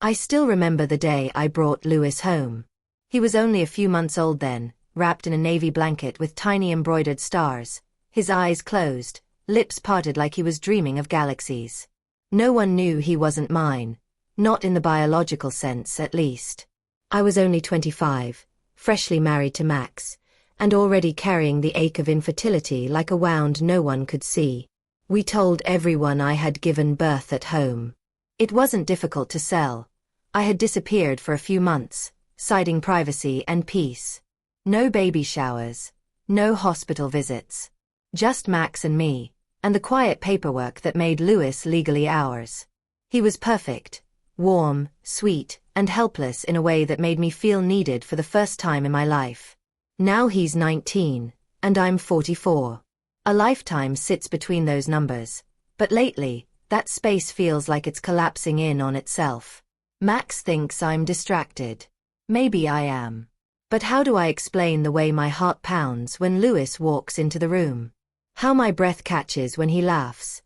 I still remember the day I brought Louis home. He was only a few months old then, wrapped in a navy blanket with tiny embroidered stars, his eyes closed, lips parted like he was dreaming of galaxies. No one knew he wasn't mine, not in the biological sense at least. I was only 25, freshly married to Max, and already carrying the ache of infertility like a wound no one could see. We told everyone I had given birth at home. It wasn't difficult to sell. I had disappeared for a few months, citing privacy and peace. No baby showers, no hospital visits. Just Max and me, and the quiet paperwork that made Louis legally ours. He was perfect, warm, sweet, and helpless in a way that made me feel needed for the first time in my life. Now he's 19, and I'm 44. A lifetime sits between those numbers, but lately, that space feels like it's collapsing in on itself. Max thinks I'm distracted. Maybe I am. But how do I explain the way my heart pounds when Louis walks into the room? How my breath catches when he laughs?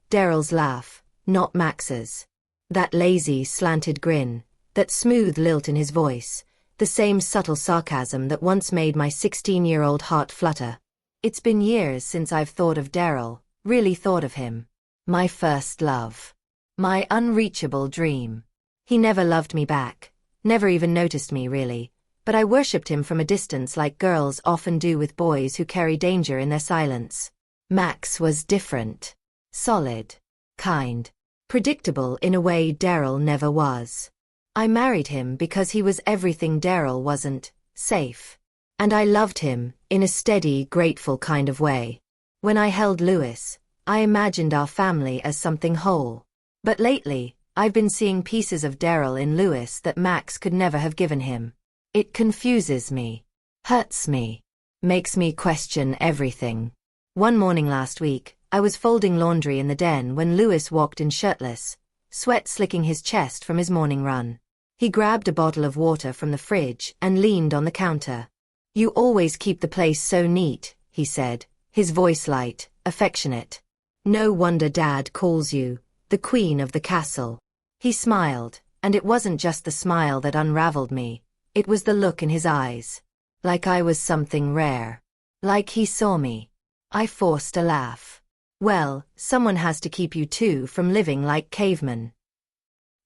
Daryl's laugh, not Max's. That lazy, slanted grin, that smooth lilt in his voice, the same subtle sarcasm that once made my 16-year-old heart flutter. It's been years since I've thought of Daryl, really thought of him. My first love. My unreachable dream. He never loved me back, never even noticed me really, but I worshipped him from a distance like girls often do with boys who carry danger in their silence. Max was different. Solid. Kind. Predictable in a way Daryl never was. I married him because he was everything Daryl wasn't, safe. And I loved him, in a steady, grateful kind of way. When I held Louis, I imagined our family as something whole. But lately, I've been seeing pieces of Daryl in Louis that Max could never have given him. It confuses me. Hurts me. Makes me question everything. One morning last week, I was folding laundry in the den when Louis walked in shirtless, sweat slicking his chest from his morning run. He grabbed a bottle of water from the fridge and leaned on the counter. "You always keep the place so neat," he said, his voice light, affectionate. "No wonder Dad calls you the queen of the castle." He smiled, and it wasn't just the smile that unraveled me, it was the look in his eyes. Like I was something rare. Like he saw me. I forced a laugh. "Well, someone has to keep you two from living like cavemen."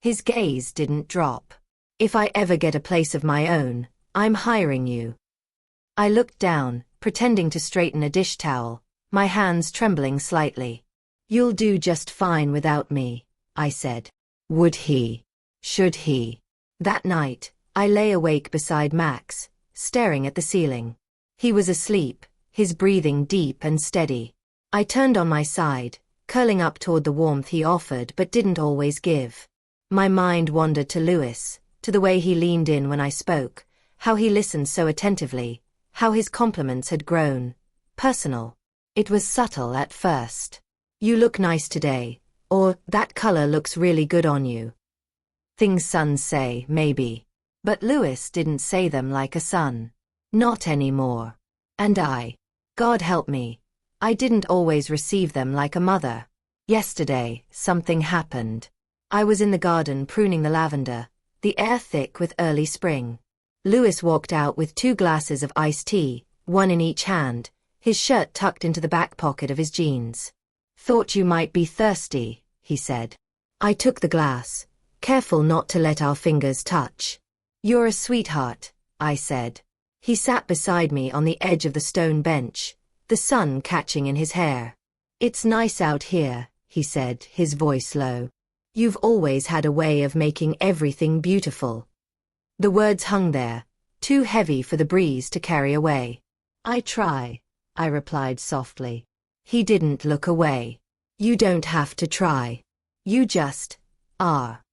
His gaze didn't drop. "If I ever get a place of my own, I'm hiring you." I looked down, pretending to straighten a dish towel, my hands trembling slightly. "You'll do just fine without me," I said. Would he? Should he? That night, I lay awake beside Max, staring at the ceiling. He was asleep, his breathing deep and steady. I turned on my side, curling up toward the warmth he offered but didn't always give. My mind wandered to Louis, to the way he leaned in when I spoke, how he listened so attentively, how his compliments had grown personal. It was subtle at first. "You look nice today," or "that color looks really good on you." Things sons say, maybe. But Louis didn't say them like a son. Not anymore. And God help me, I didn't always receive them like a mother. Yesterday, something happened. I was in the garden pruning the lavender, the air thick with early spring. Louis walked out with 2 glasses of iced tea, one in each hand, his shirt tucked into the back pocket of his jeans. "Thought you might be thirsty," he said. I took the glass, careful not to let our fingers touch. "You're a sweetheart," I said. He sat beside me on the edge of the stone bench, the sun catching in his hair. "It's nice out here," he said, his voice low. "You've always had a way of making everything beautiful." The words hung there, too heavy for the breeze to carry away. "I try," I replied softly. He didn't look away. "You don't have to try. You just are."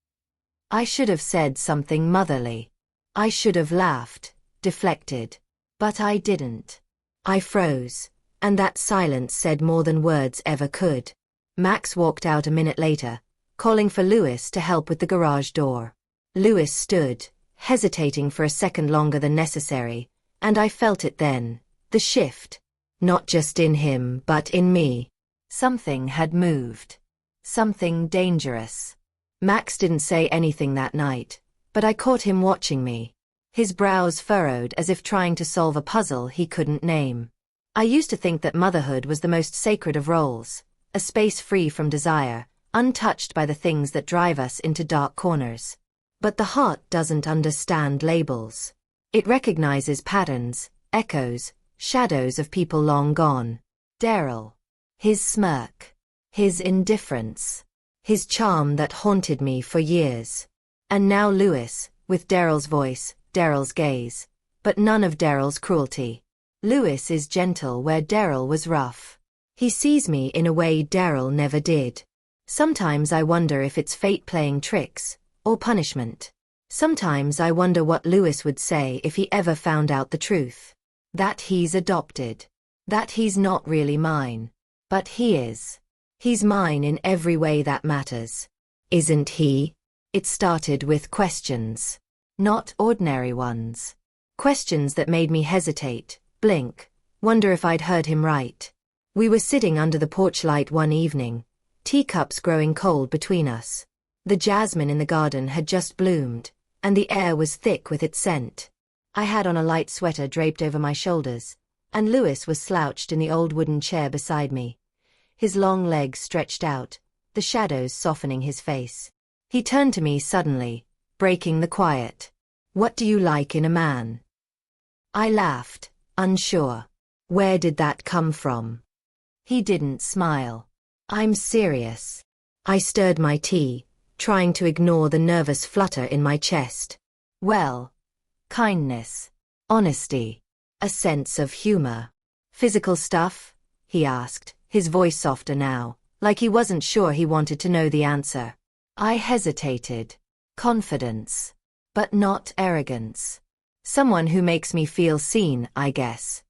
I should have said something motherly. I should have laughed, deflected. But I didn't. I froze, and that silence said more than words ever could. Max walked out a minute later, calling for Louis to help with the garage door. Louis stood, hesitating for a second longer than necessary, and I felt it then, the shift. Not just in him, but in me. Something had moved. Something dangerous. Max didn't say anything that night, but I caught him watching me. His brows furrowed as if trying to solve a puzzle he couldn't name. I used to think that motherhood was the most sacred of roles, a space free from desire, untouched by the things that drive us into dark corners. But the heart doesn't understand labels. It recognizes patterns, echoes, shadows of people long gone. Daryl. His smirk. His indifference. His charm that haunted me for years. And now Louis, with Daryl's voice, Daryl's gaze. But none of Daryl's cruelty. Louis is gentle where Daryl was rough. He sees me in a way Daryl never did. Sometimes I wonder if it's fate playing tricks, or punishment. Sometimes I wonder what Louis would say if he ever found out the truth. That he's adopted. That he's not really mine. But he is. He's mine in every way that matters. Isn't he? It started with questions. Not ordinary ones. Questions that made me hesitate, blink, wonder if I'd heard him right. We were sitting under the porch light one evening, teacups growing cold between us. The jasmine in the garden had just bloomed, and the air was thick with its scent. I had on a light sweater draped over my shoulders, and Louis was slouched in the old wooden chair beside me. His long legs stretched out, the shadows softening his face. He turned to me suddenly, breaking the quiet. "What do you like in a man?" I laughed, unsure. Where did that come from? He didn't smile. "I'm serious." I stirred my tea, trying to ignore the nervous flutter in my chest. "Well, kindness, honesty, a sense of humor. Physical stuff?" he asked, his voice softer now, like he wasn't sure he wanted to know the answer. I hesitated. Confidence. But not arrogance. Someone who makes me feel seen, I guess.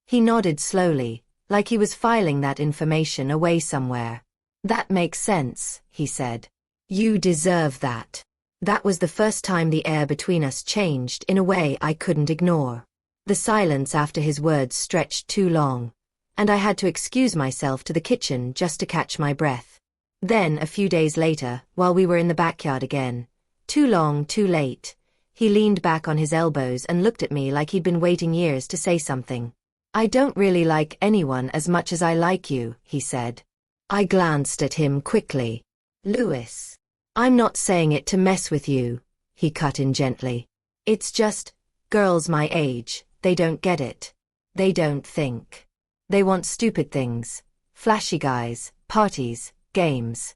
He nodded slowly, like he was filing that information away somewhere. "That makes sense," he said. "You deserve that." That was the first time the air between us changed in a way I couldn't ignore. The silence after his words stretched too long, and I had to excuse myself to the kitchen just to catch my breath. Then, a few days later, while we were in the backyard again, too long, too late, he leaned back on his elbows and looked at me like he'd been waiting years to say something. "I don't really like anyone as much as I like you," he said. I glanced at him quickly. "Louis, I'm not saying it to mess with you," he cut in gently. "It's just, girls my age, they don't get it. They don't think. They want stupid things. Flashy guys, parties, games.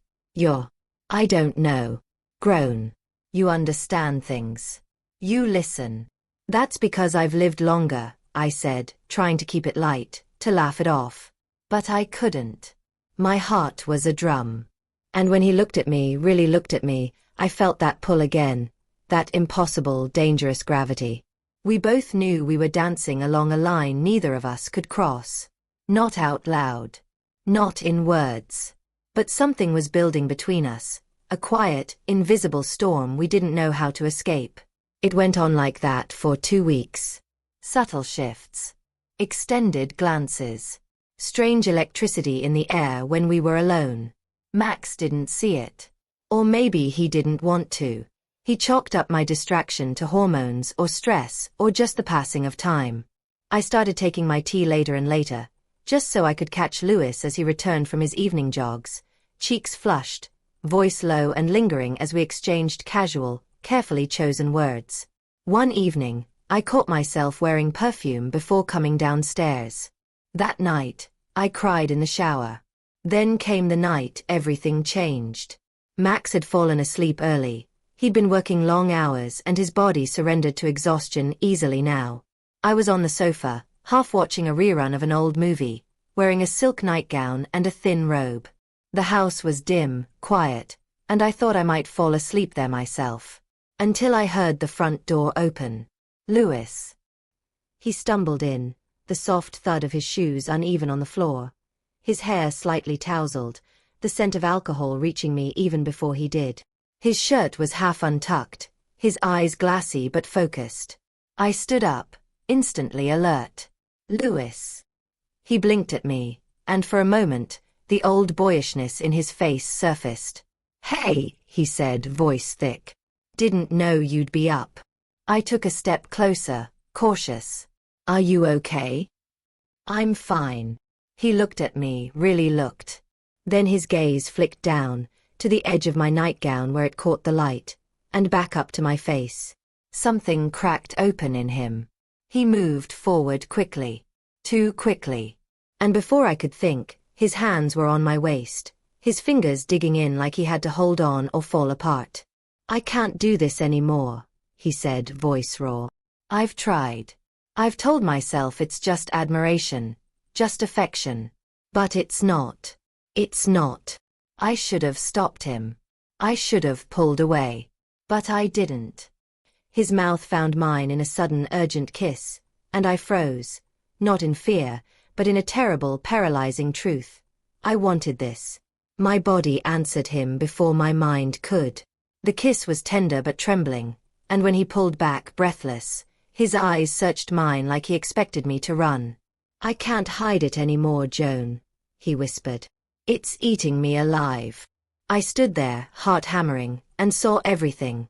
I don't know. Grown. You understand things. You listen." "That's because I've lived longer," I said, trying to keep it light, to laugh it off. But I couldn't. My heart was a drum. And when he looked at me, really looked at me, I felt that pull again, that impossible, dangerous gravity. We both knew we were dancing along a line neither of us could cross. Not out loud. Not in words. But something was building between us, a quiet, invisible storm we didn't know how to escape. It went on like that for 2 weeks. Subtle shifts. Extended glances. Strange electricity in the air when we were alone. Max didn't see it. Or maybe he didn't want to. He chalked up my distraction to hormones or stress or just the passing of time. I started taking my tea later and later, just so I could catch Louis as he returned from his evening jogs, cheeks flushed, voice low and lingering as we exchanged casual, carefully chosen words. One evening, I caught myself wearing perfume before coming downstairs. That night, I cried in the shower. Then came the night everything changed. Max had fallen asleep early. He'd been working long hours and his body surrendered to exhaustion easily now. I was on the sofa, half watching a rerun of an old movie, wearing a silk nightgown and a thin robe. The house was dim, quiet, and I thought I might fall asleep there myself. Until I heard the front door open. "Louis." He stumbled in, the soft thud of his shoes uneven on the floor. His hair slightly tousled, the scent of alcohol reaching me even before he did. His shirt was half untucked, his eyes glassy but focused. I stood up, instantly alert. "Louis." He blinked at me, and for a moment, the old boyishness in his face surfaced. "Hey," he said, voice thick. Didn't know you'd be up. I took a step closer, cautious. Are you okay? I'm fine. He looked at me, really looked. Then his gaze flicked down, to the edge of my nightgown where it caught the light, and back up to my face. Something cracked open in him. He moved forward quickly. Too quickly. And before I could think, his hands were on my waist, his fingers digging in like he had to hold on or fall apart. I can't do this anymore, he said, voice raw. I've tried. I've told myself it's just admiration, just affection. But it's not. It's not. I should have stopped him. I should have pulled away. But I didn't. His mouth found mine in a sudden urgent kiss, and I froze, not in fear, but in a terrible, paralyzing truth. I wanted this. My body answered him before my mind could. The kiss was tender but trembling, and when he pulled back, breathless, his eyes searched mine like he expected me to run. I can't hide it anymore, Joan, he whispered. It's eating me alive. I stood there, heart hammering, and saw everything.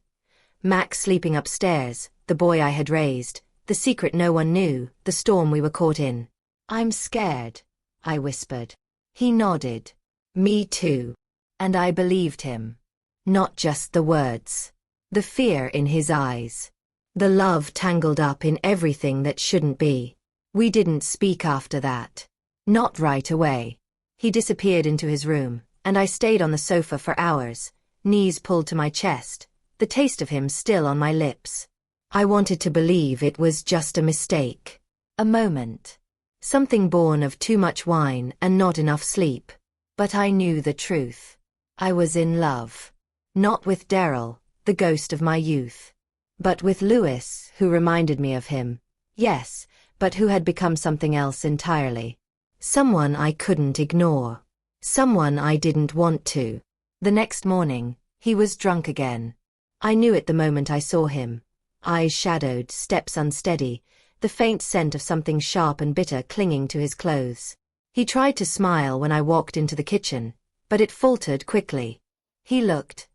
Max sleeping upstairs, the boy I had raised, the secret no one knew, the storm we were caught in. I'm scared, I whispered. He nodded. Me too. And I believed him. Not just the words. The fear in his eyes. The love tangled up in everything that shouldn't be. We didn't speak after that. Not right away. He disappeared into his room, and I stayed on the sofa for hours, knees pulled to my chest, the taste of him still on my lips. I wanted to believe it was just a mistake. A moment. Something born of too much wine and not enough sleep. But I knew the truth. I was in love. Not with Daryl, the ghost of my youth. But with Louis, who reminded me of him. Yes, but who had become something else entirely. Someone I couldn't ignore. Someone I didn't want to. The next morning, he was drunk again. I knew it the moment I saw him. Eyes shadowed, steps unsteady, the faint scent of something sharp and bitter clinging to his clothes. He tried to smile when I walked into the kitchen, but it faltered quickly. He looked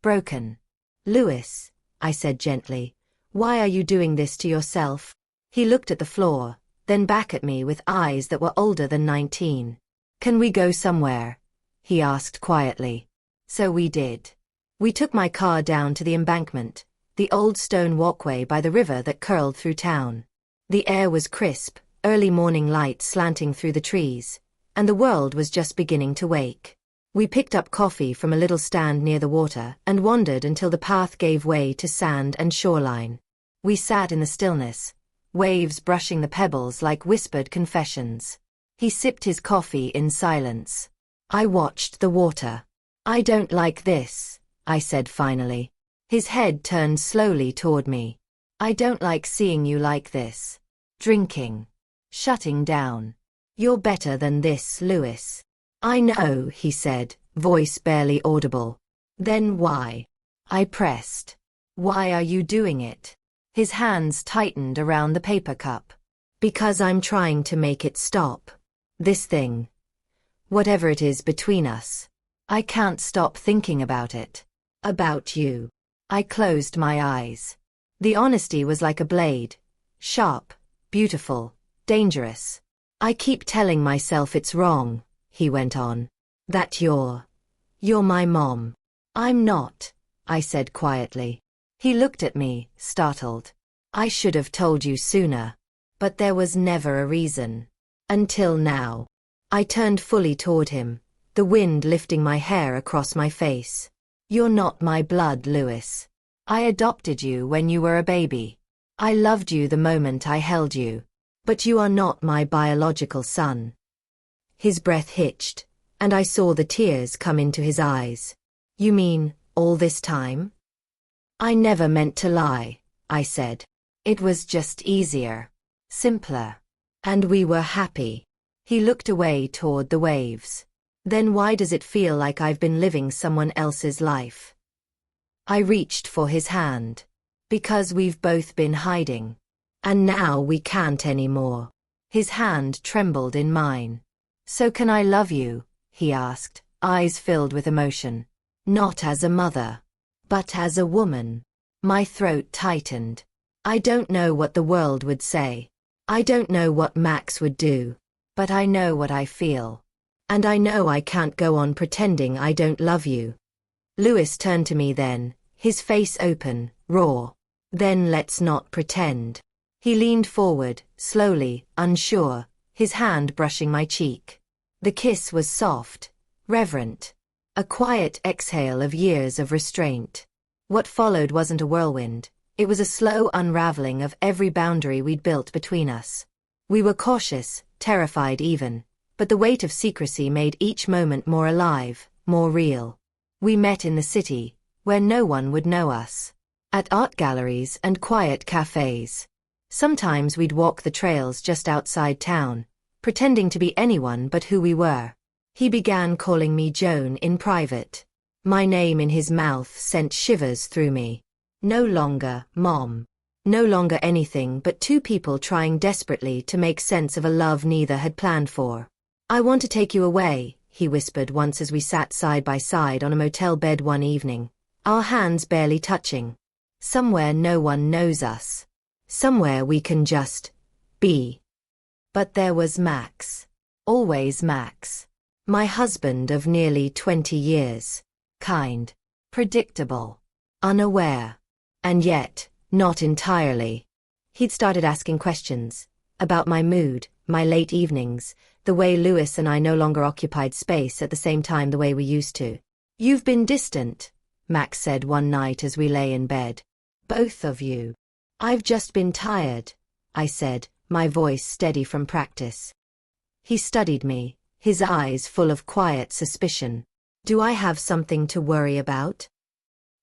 broken. Louis, I said gently, why are you doing this to yourself? He looked at the floor, then back at me with eyes that were older than 19. Can we go somewhere? He asked quietly. So we did. We took my car down to the embankment, the old stone walkway by the river that curled through town. The air was crisp, early morning light slanting through the trees, and the world was just beginning to wake. We picked up coffee from a little stand near the water and wandered until the path gave way to sand and shoreline. We sat in the stillness, waves brushing the pebbles like whispered confessions. He sipped his coffee in silence. I watched the water. I don't like this, I said finally. His head turned slowly toward me. I don't like seeing you like this. Drinking. Shutting down. You're better than this, Louis. I know, he said, voice barely audible. Then why? I pressed. Why are you doing it? His hands tightened around the paper cup. Because I'm trying to make it stop. This thing. Whatever it is between us. I can't stop thinking about it. About you. I closed my eyes. The honesty was like a blade. Sharp, beautiful, dangerous. I keep telling myself it's wrong, he went on. That you're my mom. I'm not, I said quietly. He looked at me, startled. I should have told you sooner. But there was never a reason. Until now. I turned fully toward him, the wind lifting my hair across my face. You're not my blood, Louis. I adopted you when you were a baby. I loved you the moment I held you. But you are not my biological son. His breath hitched, and I saw the tears come into his eyes. You mean, all this time? I never meant to lie, I said. It was just easier. Simpler. And we were happy. He looked away toward the waves. Then why does it feel like I've been living someone else's life? I reached for his hand. Because we've both been hiding. And now we can't anymore. His hand trembled in mine. So can I love you? He asked, eyes filled with emotion. Not as a mother, but as a woman. My throat tightened. I don't know what the world would say. I don't know what Max would do. But I know what I feel. And I know I can't go on pretending I don't love you. Louis turned to me then, his face open, raw. Then let's not pretend. He leaned forward, slowly, unsure, his hand brushing my cheek. The kiss was soft, reverent. A quiet exhale of years of restraint. What followed wasn't a whirlwind. It was a slow unraveling of every boundary we'd built between us. We were cautious, terrified even, but the weight of secrecy made each moment more alive, more real. We met in the city, where no one would know us. At art galleries and quiet cafes. Sometimes we'd walk the trails just outside town, pretending to be anyone but who we were. He began calling me Joan in private. My name in his mouth sent shivers through me. No longer Mom. No longer anything but two people trying desperately to make sense of a love neither had planned for. I want to take you away, he whispered once as we sat side by side on a motel bed one evening, our hands barely touching. Somewhere no one knows us. Somewhere we can just be. But there was Max. Always Max. My husband of nearly 20 years. Kind. Predictable. Unaware. And yet, not entirely. He'd started asking questions. About my mood, my late evenings, the way Louis and I no longer occupied space at the same time the way we used to. You've been distant, Max said one night as we lay in bed. Both of you. I've just been tired, I said, my voice steady from practice. He studied me, his eyes full of quiet suspicion. Do I have something to worry about?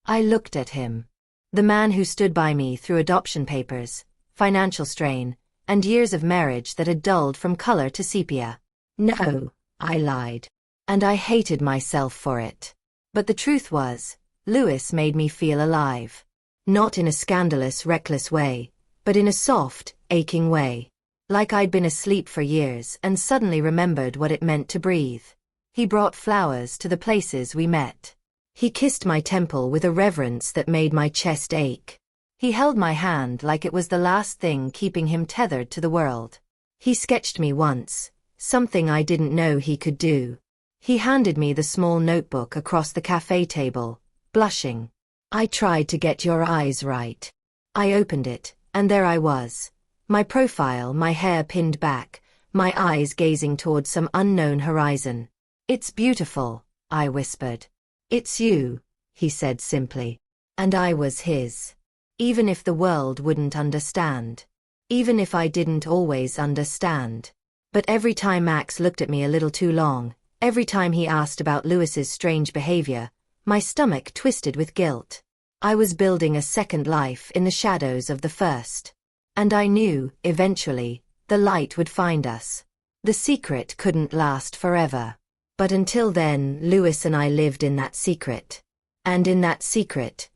I looked at him. The man who stood by me through adoption papers, financial strain, and years of marriage that had dulled from color to sepia. No, I lied. And I hated myself for it. But the truth was, Louis made me feel alive. Not in a scandalous, reckless way, but in a soft, aching way. Like I'd been asleep for years and suddenly remembered what it meant to breathe. He brought flowers to the places we met. He kissed my temple with a reverence that made my chest ache. He held my hand like it was the last thing keeping him tethered to the world. He sketched me once, something I didn't know he could do. He handed me the small notebook across the cafe table, blushing. I tried to get your eyes right. I opened it, and there I was. My profile, my hair pinned back, my eyes gazing toward some unknown horizon. It's beautiful, I whispered. It's you, he said simply. And I was his. Even if the world wouldn't understand. Even if I didn't always understand. But every time Max looked at me a little too long, every time he asked about Louis's strange behavior, my stomach twisted with guilt. I was building a second life in the shadows of the first. And I knew, eventually, the light would find us. The secret couldn't last forever. But until then, Louis and I lived in that secret. And in that secret,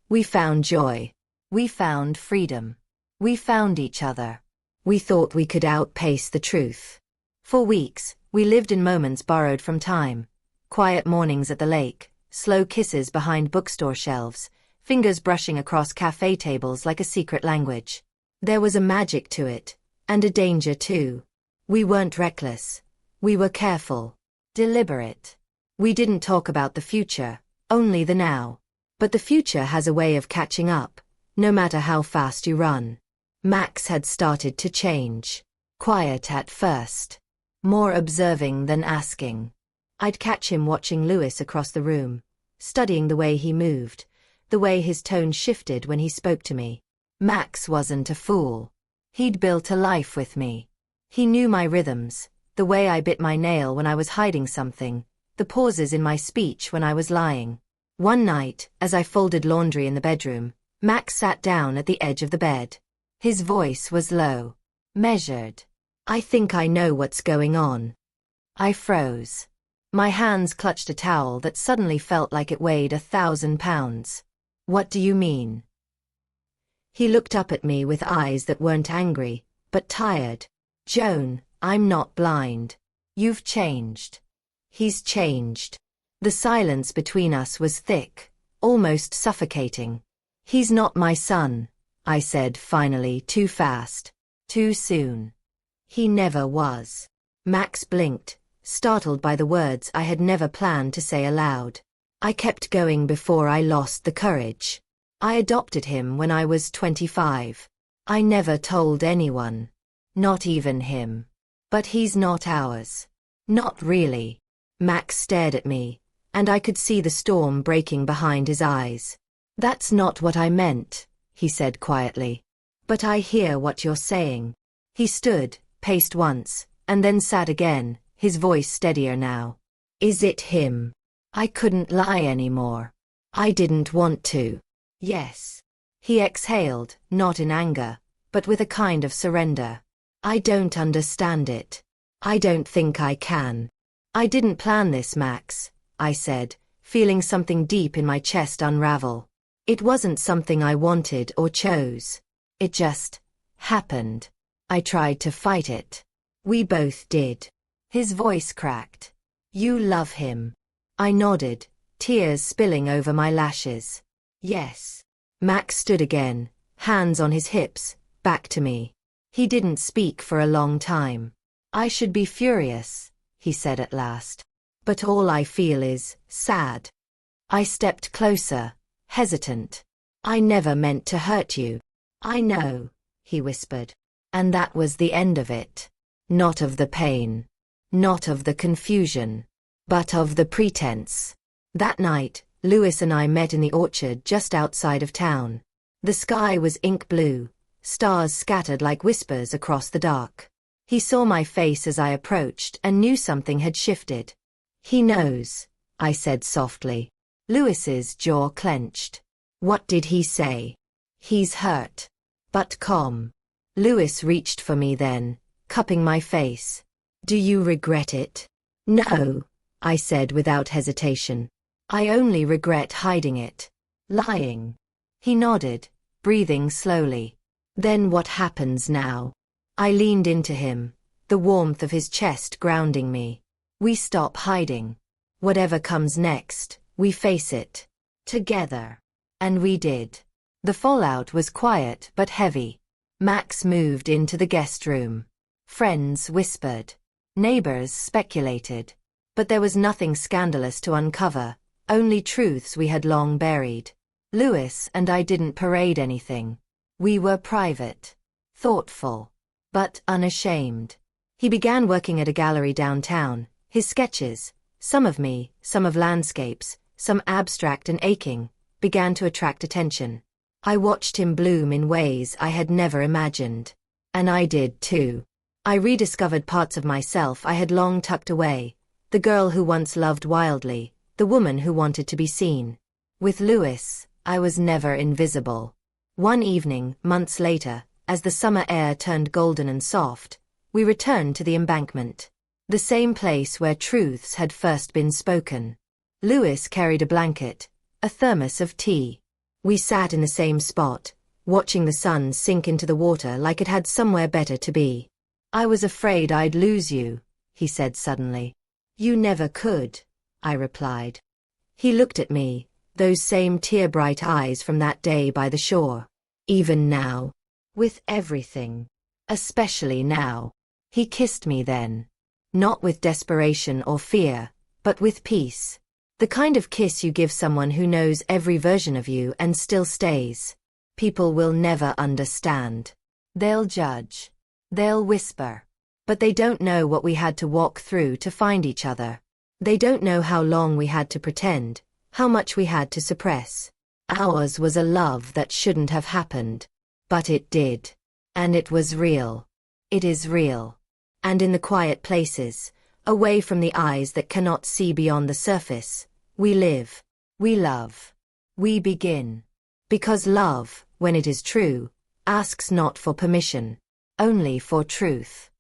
we found joy. We found freedom. We found each other. We thought we could outpace the truth. For weeks, we lived in moments borrowed from time. Quiet mornings at the lake, slow kisses behind bookstore shelves, fingers brushing across cafe tables like a secret language. There was a magic to it, and a danger too. We weren't reckless. We were careful. Deliberate. We didn't talk about the future, only the now. But the future has a way of catching up, no matter how fast you run. Max had started to change. Quiet at first. More observing than asking. I'd catch him watching Louis across the room, studying the way he moved, the way his tone shifted when he spoke to me. Max wasn't a fool. He'd built a life with me. He knew my rhythms, the way I bit my nail when I was hiding something, the pauses in my speech when I was lying. One night, as I folded laundry in the bedroom, Max sat down at the edge of the bed. His voice was low, measured. I think I know what's going on. I froze. My hands clutched a towel that suddenly felt like it weighed 1,000 pounds. What do you mean? He looked up at me with eyes that weren't angry, but tired. Joan, I'm not blind. You've changed. He's changed. The silence between us was thick, almost suffocating. "He's not my son," I said finally, too fast, too soon. "He never was." Max blinked, startled by the words I had never planned to say aloud. I kept going before I lost the courage. "I adopted him when I was 25. I never told anyone. Not even him. But he's not ours." "Not really." Max stared at me, and I could see the storm breaking behind his eyes. "That's not what I meant," he said quietly. "But I hear what you're saying." He stood, paced once, and then sat again, his voice steadier now. "Is it him?" I couldn't lie anymore. I didn't want to. "Yes." He exhaled, not in anger, but with a kind of surrender. "I don't understand it. I don't think I can." "I didn't plan this, Max," I said, feeling something deep in my chest unravel. "It wasn't something I wanted or chose. It just happened. I tried to fight it. We both did." His voice cracked. "You love him." I nodded, tears spilling over my lashes. "Yes." Max stood again, hands on his hips, back to me. He didn't speak for a long time. "I should be furious," he said at last. "But all I feel is sad." I stepped closer, hesitant. "I never meant to hurt you." "I know," he whispered. "And that was the end of it. Not of the pain. Not of the confusion. But of the pretense." That night, Louis and I met in the orchard just outside of town. The sky was ink blue, stars scattered like whispers across the dark. He saw my face as I approached and knew something had shifted. "He knows," I said softly. Louis's jaw clenched. "What did he say?" "He's hurt." But calm. Louis reached for me then, cupping my face. "Do you regret it?" "No," I said without hesitation. "I only regret hiding it. Lying." He nodded, breathing slowly. "Then what happens now?" I leaned into him, the warmth of his chest grounding me. "We stop hiding. Whatever comes next, we face it. Together." And we did. The fallout was quiet but heavy. Max moved into the guest room. Friends whispered. Neighbors speculated. But there was nothing scandalous to uncover, only truths we had long buried. Louis and I didn't parade anything. We were private, thoughtful, but unashamed. He began working at a gallery downtown. His sketches, some of me, some of landscapes, some abstract and aching, began to attract attention. I watched him bloom in ways I had never imagined. And I did too. I rediscovered parts of myself I had long tucked away. The girl who once loved wildly, the woman who wanted to be seen. With Louis, I was never invisible. One evening, months later, as the summer air turned golden and soft, we returned to the embankment. The same place where truths had first been spoken. Louis carried a blanket, a thermos of tea. We sat in the same spot, watching the sun sink into the water like it had somewhere better to be. "I was afraid I'd lose you," he said suddenly. "You never could," I replied. He looked at me, those same tear-bright eyes from that day by the shore. "Even now?" "With everything. Especially now." He kissed me then. Not with desperation or fear, but with peace. The kind of kiss you give someone who knows every version of you and still stays. People will never understand. They'll judge. They'll whisper. But they don't know what we had to walk through to find each other. They don't know how long we had to pretend, how much we had to suppress. Ours was a love that shouldn't have happened. But it did. And it was real. It is real. And in the quiet places, away from the eyes that cannot see beyond the surface, we live. We love. We begin. Because love, when it is true, asks not for permission, only for truth.